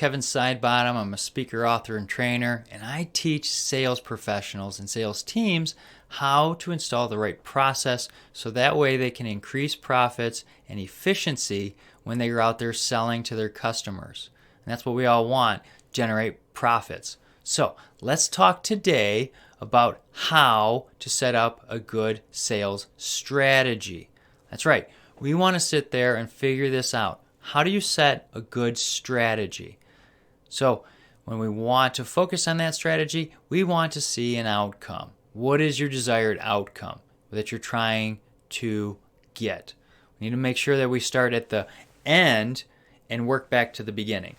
Kevin Sidebottom. I'm a speaker, author, and trainer, and I teach sales professionals and sales teams how to install the right process so that way they can increase profits and efficiency when they are out there selling to their customers. And that's what we all want, generate profits. So let's talk today about how to set up a good sales strategy. That's right. We want to sit there and figure this out. How do you set a good strategy? So when we want to focus on that strategy, we want to see an outcome. What is your desired outcome that you're trying to get? We need to make sure that we start at the end and work back to the beginning.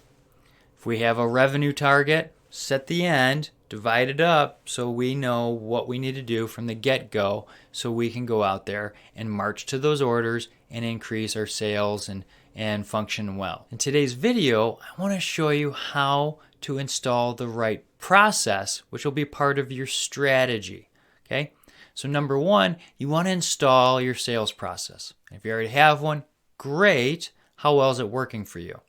If we have a revenue target, set the end, divide it up so we know what we need to do from the get-go so we can go out there and march to those orders and increase our sales and function well. In today's video, I want to show you how to install the right process, which will be part of your strategy. Okay? So number one, you want to install your sales process. If you already have one, great. How well is it working for you?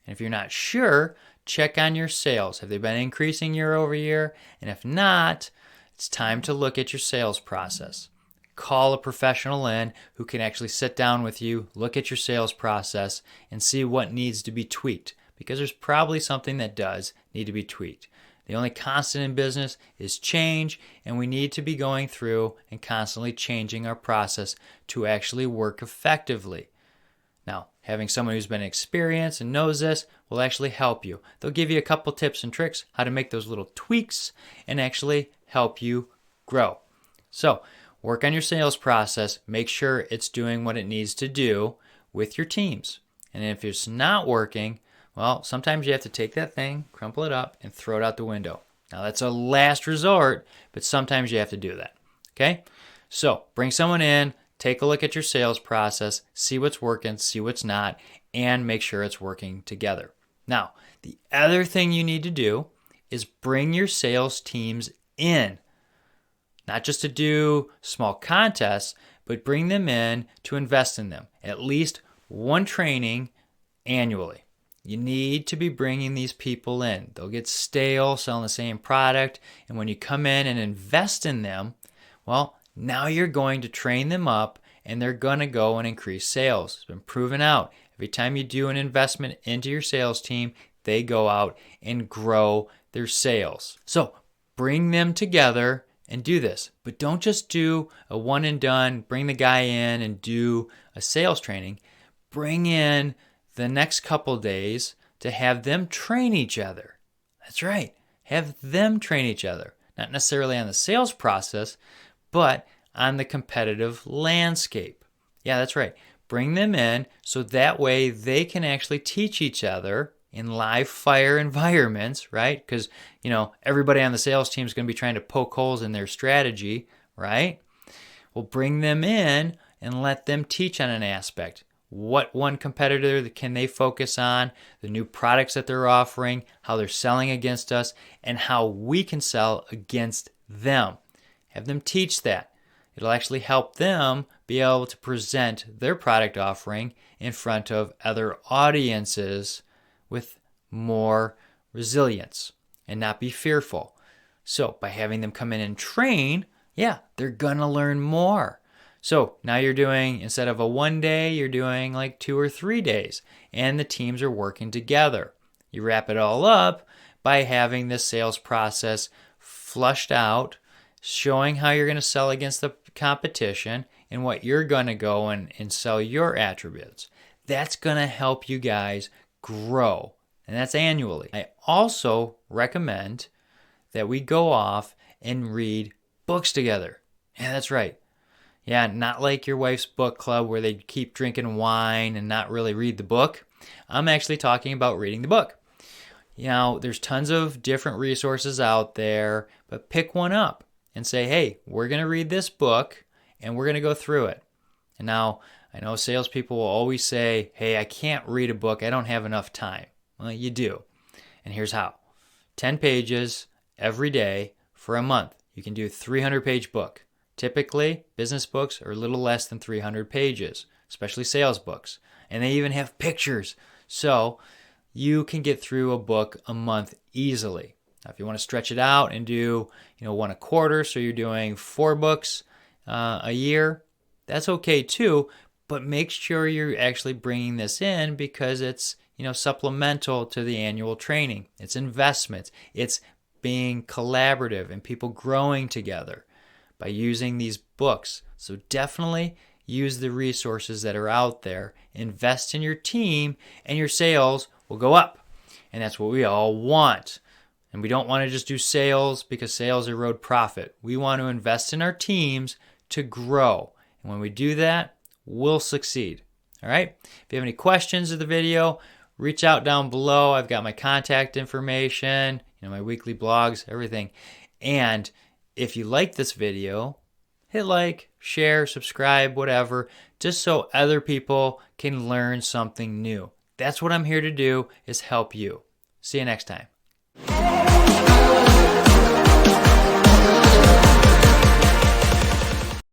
And if you're not sure, check on your sales. Have they been increasing year over year? And if not, it's time to look at your sales process. Call a professional in who can actually sit down with you, look at your sales process, and see what needs to be tweaked. Because there's probably something that does need to be tweaked. The only constant in business is change, and we need to be going through and constantly changing our process to actually work effectively. Now, having someone who's been experienced and knows this will actually help you. They'll give you a couple tips and tricks how to make those little tweaks and actually help you grow. So, work on your sales process. Make sure it's doing what it needs to do with your teams. And if it's not working, well, sometimes you have to take that thing, crumple it up, and throw it out the window. Now, that's a last resort, but sometimes you have to do that. Okay? So, bring someone in, take a look at your sales process, see what's working, see what's not, and make sure it's working together. Now, the other thing you need to do is bring your sales teams in. Not just to do small contests, but bring them in to invest in them. At least one training annually. You need to be bringing these people in. They'll get stale selling the same product. And when you come in and invest in them, well, now you're going to train them up and they're going to go and increase sales. It's been proven out. Every time you do an investment into your sales team, they go out and grow their sales. So bring them together and do this. But don't just do a one and done, bring the guy in and do a sales training. Bring in the next couple days to have them train each other. That's right. Have them train each other. Not necessarily on the sales process, but on the competitive landscape. Yeah, that's right. Bring them in so that way they can actually teach each other in live fire environments, right? Because, everybody on the sales team is going to be trying to poke holes in their strategy, right? Well, bring them in and let them teach on an aspect. What one competitor can they focus on, the new products that they're offering, how they're selling against us, and how we can sell against them. Have them teach that. It'll actually help them be able to present their product offering in front of other audiences with more resilience and not be fearful. So by having them come in and train, they're going to learn more. So now you're doing, instead of a 1 day, you're doing like 2 or 3 days, and the teams are working together. You wrap it all up by having this sales process flushed out, showing how you're going to sell against the competition and what you're going to go and sell your attributes. That's going to help you guys grow, and that's annually. I also recommend that we go off and read books together. Yeah, that's right. Yeah, not like your wife's book club where they keep drinking wine and not really read the book. I'm actually talking about reading the book. There's tons of different resources out there, but pick one up and say, hey, we're going to read this book and we're going to go through it. And now, I know salespeople will always say, hey, I can't read a book. I don't have enough time. Well, you do. And here's how. 10 pages every day for a month. You can do a 300-page book. Typically, business books are a little less than 300 pages, especially sales books. And they even have pictures. So you can get through a book a month easily. Now, if you want to stretch it out and do, one a quarter, so you're doing 4 books a year, that's okay too. But make sure you're actually bringing this in because it's, supplemental to the annual training. It's investments. It's being collaborative and people growing together by using these books. So definitely use the resources that are out there. Invest in your team and your sales will go up. And that's what we all want. And we don't want to just do sales because sales erode profit. We want to invest in our teams to grow. And when we do that, we'll succeed. All right? If you have any questions of the video, reach out down below. I've got my contact information, my weekly blogs, everything. And if you like this video, hit like, share, subscribe, whatever, just so other people can learn something new. That's what I'm here to do, is help you. See you next time.